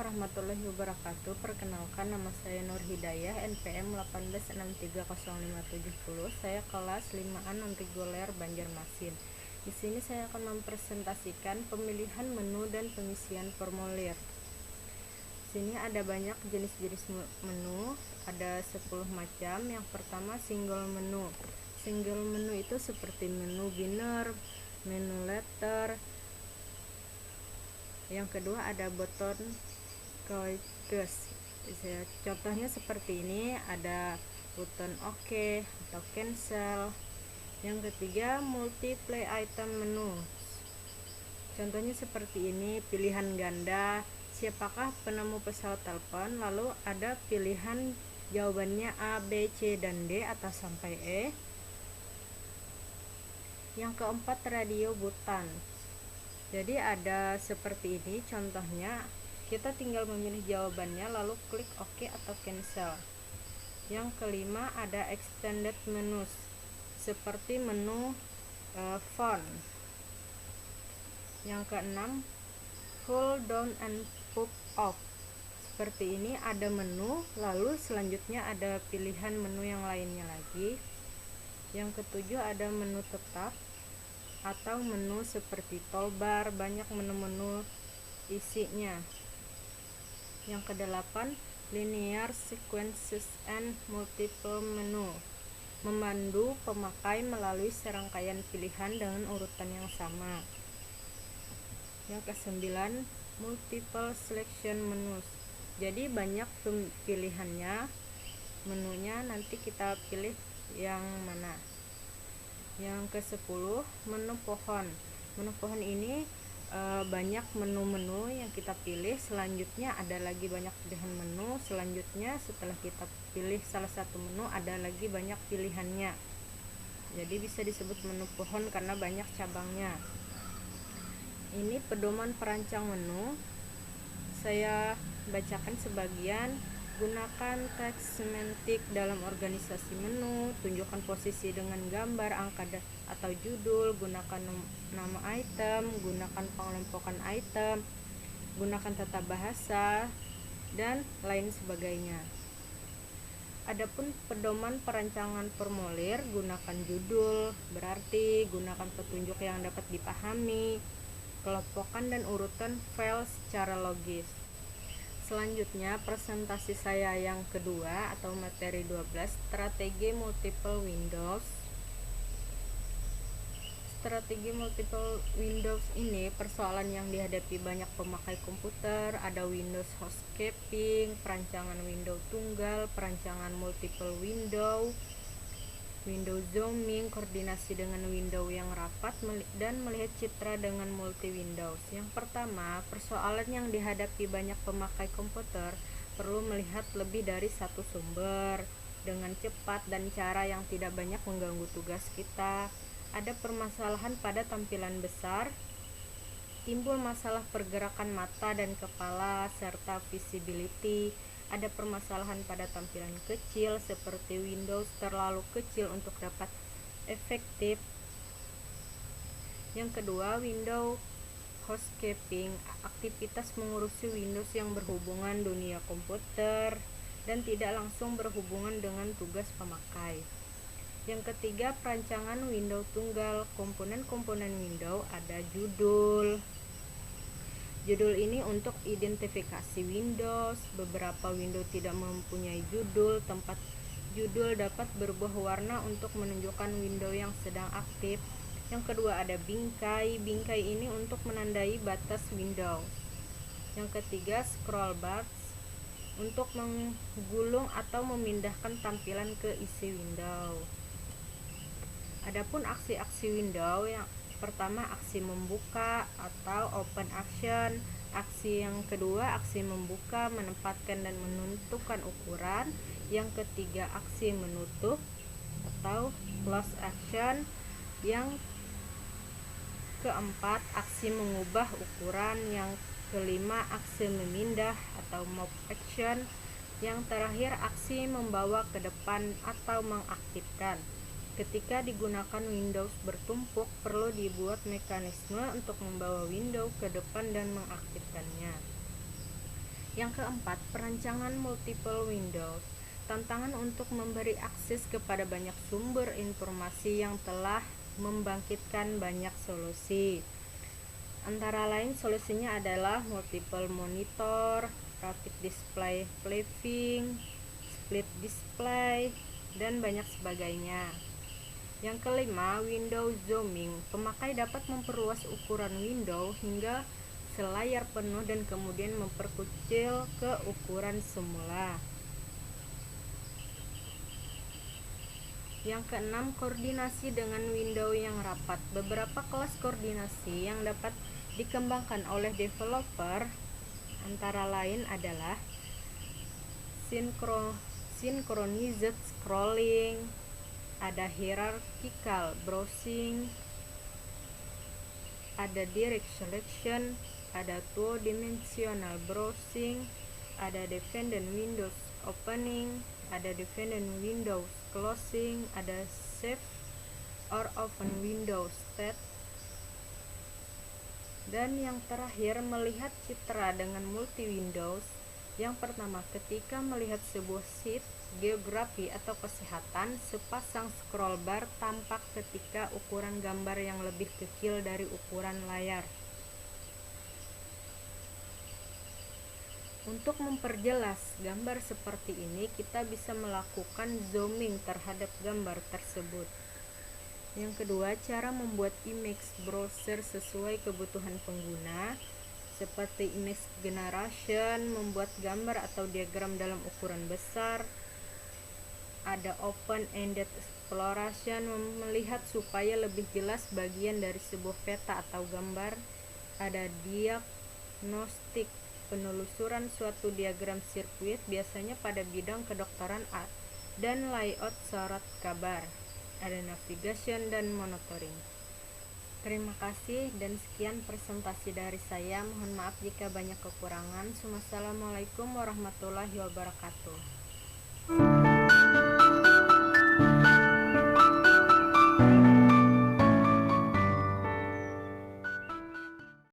warahmatullahi wabarakatuh. Perkenalkan, nama saya Nur Hidayah, NPM 1863057. Saya kelas 5A non reguler Banjarmasin. Di sini saya akan mempresentasikan pemilihan menu dan pengisian formulir. Di sini ada banyak jenis-jenis menu, ada 10 macam. Yang pertama, single menu. Single menu itu seperti menu dinner, menu letter. Yang kedua ada button choices. Contohnya seperti ini, ada button OK atau cancel. Yang ketiga, multiple item menu. Contohnya seperti ini, pilihan ganda, siapakah penemu pesawat telepon, lalu ada pilihan jawabannya A, B, C, dan D atau sampai E. Yang keempat, radio button. Jadi ada seperti ini contohnya, kita tinggal memilih jawabannya lalu klik OK atau cancel. Yang kelima ada extended menus, seperti menu font. Yang keenam, pull down and pop up. Seperti ini, ada menu lalu selanjutnya ada pilihan menu yang lainnya lagi. Yang ketujuh ada menu tetap atau menu seperti toolbar, banyak menu-menu isinya. Yang kedelapan, linear sequences and multiple menu, memandu pemakai melalui serangkaian pilihan dengan urutan yang sama. Yang kesembilan, multiple selection menus. Jadi banyak pilihannya, menunya nanti kita pilih yang mana. Yang ke-10, menu pohon. Menu pohon ini banyak menu-menu yang kita pilih. Selanjutnya ada lagi banyak pilihan menu. Selanjutnya setelah kita pilih salah satu menu, ada lagi banyak pilihannya. Jadi bisa disebut menu pohon karena banyak cabangnya. Ini pedoman perancang menu. Saya bacakan sebagian. Gunakan teks semantik dalam organisasi menu, tunjukkan posisi dengan gambar, angka atau judul, gunakan nama item, gunakan pengelompokan item, gunakan tata bahasa, dan lain sebagainya. Adapun pedoman perancangan formulir, gunakan judul, berarti gunakan petunjuk yang dapat dipahami, kelompokkan dan urutan file secara logis. Selanjutnya, presentasi saya yang kedua atau materi 12, strategi multiple windows. Strategi multiple windows ini persoalan yang dihadapi banyak pemakai komputer. Ada Windows housekeeping, perancangan window tunggal, perancangan multiple window, window zooming, koordinasi dengan window yang rapat, dan melihat citra dengan multi windows. Yang pertama, persoalan yang dihadapi banyak pemakai komputer perlu melihat lebih dari satu sumber dengan cepat dan cara yang tidak banyak mengganggu tugas kita. Ada permasalahan pada tampilan besar, timbul masalah pergerakan mata dan kepala, serta visibility. Ada permasalahan pada tampilan kecil seperti Windows terlalu kecil untuk dapat efektif. Yang kedua, window housekeeping, aktivitas mengurusi Windows yang berhubungan dunia komputer dan tidak langsung berhubungan dengan tugas pemakai. Yang ketiga, perancangan window tunggal, komponen-komponen window. Ada judul. Judul ini untuk identifikasi Windows. Beberapa window tidak mempunyai judul. Tempat judul dapat berubah warna untuk menunjukkan window yang sedang aktif. Yang kedua ada bingkai. Bingkai ini untuk menandai batas Windows. Yang ketiga, scroll bars, untuk menggulung atau memindahkan tampilan ke isi window. Adapun aksi-aksi window, yang pertama aksi membuka atau open action. Aksi yang kedua, aksi membuka, menempatkan dan menentukan ukuran. Yang ketiga, aksi menutup atau close action. Yang keempat, aksi mengubah ukuran. Yang kelima, aksi memindah atau move action. Yang terakhir, aksi membawa ke depan atau mengaktifkan. Ketika digunakan Windows bertumpuk, perlu dibuat mekanisme untuk membawa window ke depan dan mengaktifkannya. Yang keempat, perancangan multiple windows. Tantangan untuk memberi akses kepada banyak sumber informasi yang telah membangkitkan banyak solusi. Antara lain solusinya adalah multiple monitor, rapid display flipping, split display, dan banyak sebagainya. Yang kelima, window zooming. Pemakai dapat memperluas ukuran window hingga selayar penuh dan kemudian memperkecil ke ukuran semula. Yang keenam, koordinasi dengan window yang rapat. Beberapa kelas koordinasi yang dapat dikembangkan oleh developer antara lain adalah synchronized scrolling, ada hierarchical browsing, ada direct selection, ada two-dimensional browsing, ada dependent windows opening, ada dependent windows closing, ada save or open window state. Dan yang terakhir, melihat citra dengan multi windows. Yang pertama, ketika melihat sebuah sheet geografi atau kesehatan, sepasang scroll bar tampak ketika ukuran gambar yang lebih kecil dari ukuran layar. Untuk memperjelas gambar seperti ini, kita bisa melakukan zooming terhadap gambar tersebut. Yang kedua, cara membuat image browser sesuai kebutuhan pengguna, seperti image generation, membuat gambar atau diagram dalam ukuran besar. Ada open-ended exploration, melihat supaya lebih jelas bagian dari sebuah peta atau gambar. Ada diagnostik, penelusuran suatu diagram sirkuit, biasanya pada bidang kedokteran dan layout surat kabar. Ada navigation dan monitoring. Terima kasih dan sekian presentasi dari saya. Mohon maaf jika banyak kekurangan. Wassalamualaikum warahmatullahi wabarakatuh.